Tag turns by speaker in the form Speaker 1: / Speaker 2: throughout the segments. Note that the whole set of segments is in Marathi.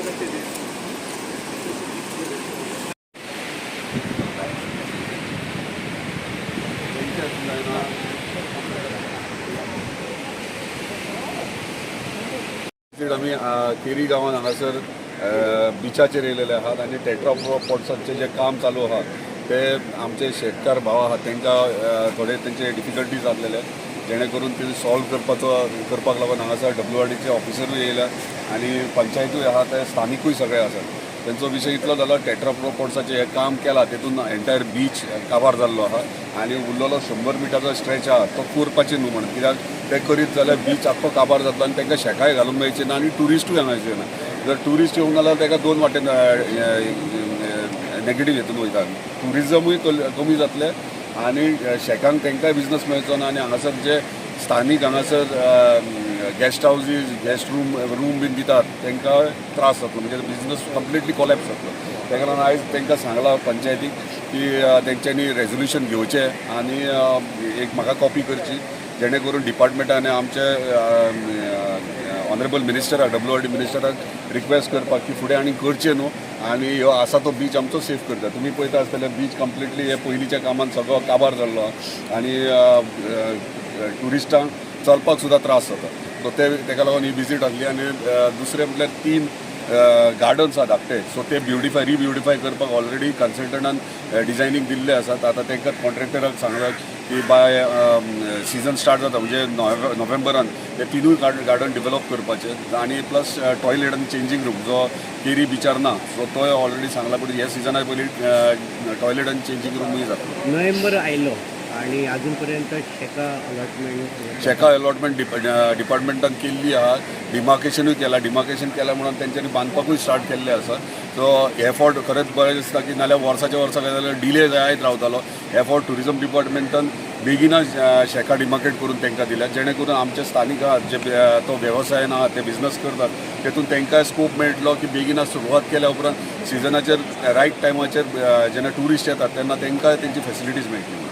Speaker 1: आम्ही केरी गांवांत हांगासर बिचाचेर येयलेले आहात आनी टेट्रापॉड्साचें जे काम चालू आहा ते आमचे शेतकार भाव आहात तांकां थोडे तेंचे डिफिकल्टीज जाल्लेले जेणे करून ते सॉल्व करपाक लागून हांगासर WRDचे ऑफिसरूय येयल्या आनी पंचायतूय आहा ते स्थानिकूय सगळे आसात. त्यांचो विशय इतलो जाला टेट्रापॉड्साचें हें काम केलां तेतून एंटायर बीच काबार जाल्लो आहा आनी उरलेलो 100 मिटाचो स्ट्रेच आहा तो करपाचें न्हू म्हणून कित्याक ते करीत जाल्यार बीच आख्खो काबार जातलो आनी तांकां शेकाय घालूंक मेळचें ना आनी ट्युरिस्टूय हांगा येचें ना. जर ट्युरिस्ट येवंक जाल्यार ताका दोन वाटेन नेगेटीव हेतून वयता. ट्युरिजमूय कमी जातलें आनी शेकांक तांकांय बिजनस मेळचो ना आनी हांगासर जे स्थानीक हांगासर गेस्ट हावजीस गेस्ट रूम बीन दितात तांकां त्रास जातलो म्हणजे बिजनस कंप्लिटली कोलॅप्स जातलो. त्या कारण आयज तांकां सांगलां पंचायतीक की तेंच्यांनी रेजोल्युशन घेवचें आनी एक म्हाका कॉपी करची जेणे करून डिपार्टमेंटान आमचे ऑनरेबल मिनिस्टराक WRD मिनिस्टराक रिक्वेस्ट करपाक की फुडें आनी करचें न्हू आनी ह्यो आसा तो बीच आमचो सेफ करता. तुमी पळयता आसतले बीच कंप्लिटली हे पयलींच्या कामान सगळो काबार जाल्लो आनी ट्युरिस्टांक चलपाक सुद्दां त्रास जाता. सो तेका लागून ही विजीट आसली आनी दुसरें म्हटल्यार 3 गार्डन्स आहा धाकटे सो ते रिब्युटिफाय करपाक ऑलरेडी कन्सल्टंटान डिझायनींग दिल्ले आसात. आतां तांकां कॉन्ट्रॅक्टराक सांगलां की बाय सीजन स्टार्ट जाता म्हणजे नोव्हेंबरान हे 3 गार्डन डेवलप करपाचे आनी प्लस टॉयलेट आनी चेंजींग रूम जो केरी बिचार ना सो तो ऑलरेडी सांगला पण ह्या सिजना पयलीं टॉयलेट आनी चेंजींग रूमूय जातलो.
Speaker 2: नोव्हेंबर आयलो आणि अजूनपर्यंत शेका
Speaker 1: अलॉटमेंट डिपार्टमेंटान केल्ली आहा. डिमार्केशनूय केला म्हणून तेंच्यांनी बांदपाकूय स्टार्ट केल्लें आसा. सो हे फावट खरेंच बरें दिसता की नाल्यार वर्साच्या वर्सा काय जाल्यार डिले जायत रावतालो. हे फावट ट्युरिजम डिपार्टमेंटान बेगिनाच शेका डिमार्केट करून तांकां दिल्या जेणे करून आमचे स्थानीक आहात जे तो वेवसायान आहात ते बिजनस करतात तेतून तांकां स्कोप मेळटलो की बेगिना सुरवात केल्या उपरांत सिजनाचेर रायट टायमाचेर जेन्ना ट्युरिस्ट येतात तेन्ना तांकां तेंची फेसिलिटीज मेळटली.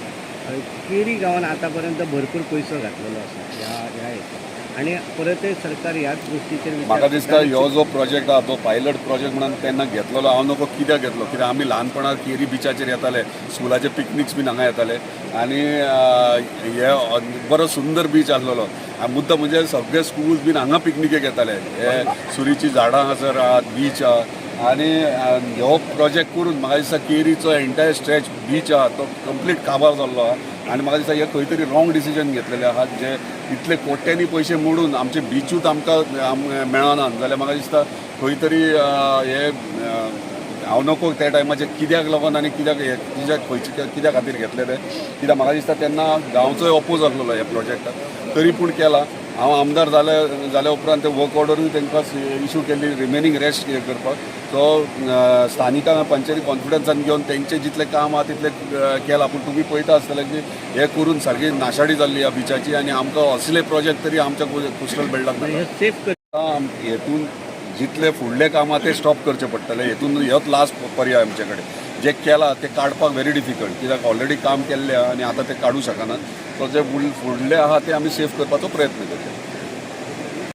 Speaker 2: केरी गांवांत आतापर्यंत भरपूर पयसो घातलेलो आसा ह्या हेतून आनी परत सरकार ह्याच गोष्टीचेर
Speaker 1: म्हाका दिसता ह्यो जो प्रोजेक्ट आहा तो पायलट प्रोजेक्ट म्हणून तेन्ना घेतलेलो हांव नको कित्याक घेतलो कित्याक आमी ल्हानपणांत केरी बिचाचेर येताले स्कुलाचे पिकनिक्स बीन हांगा येताले आनी हे बरो सुंदर बीच आसलेलो. मुद्दम म्हणजे सगळे स्कूल्स बीन हांगा पिकनिकेक येताले. हे सुरीची झाडां हांगासर आहात बीच आहा आनी हो प्रोजेक्ट करून म्हाका दिसता केरीचो एंटायर स्ट्रेच बीच आहा तो कंप्लीट काबार जाल्लो आहा आनी म्हाका दिसता हे खंय तरी रॉंग डिसिजन घेतलेले आहात जे इतले कोट्यांनी पयशे मोडून आमचे बिचूच आमकां मेळना जाल्यार म्हाका दिसता खंय तरी हे हांव नको त्या टायमाचेर कित्याक लागून आनी कित्या खातीर घेतले ते कित्याक म्हाका दिसता तेन्ना गांवचोय अपोज आसलेलो ह्या प्रोजेक्टाक तरी पूण केला. हांव आमदार जाल्या उपरांत ते वर्क ऑर्डरूय तांकां इशू केल्ली रिमेनींग रेस्ट करपाक. सो स्थानिकांक पंचायती कॉन्फिडन्सान घेवन तेंचें जितलें काम आहा तितलें केलां पूण तुमी पळयता आसतलें की हे करून सारकी नाशाडी जाल्ली ह्या बिचाची आनी आमकां असले प्रोजेक्ट तरी आमच्या कोस्टल बेल्टाक
Speaker 2: सेफ
Speaker 1: हेतून जितले फुडले काम आहा ते स्टॉप करचे पडटले. हेतून ह्योच लास्ट पर्याय आमचे कडेन जे केलां ते काडपाक व्हेरी डिफिकल्ट कित्याक ऑलरेडी काम केल्लें आहा आनी आतां ते काडूं शकना. सो जे फुडले आहा ते आमी सेफ करपाचो प्रयत्न करता.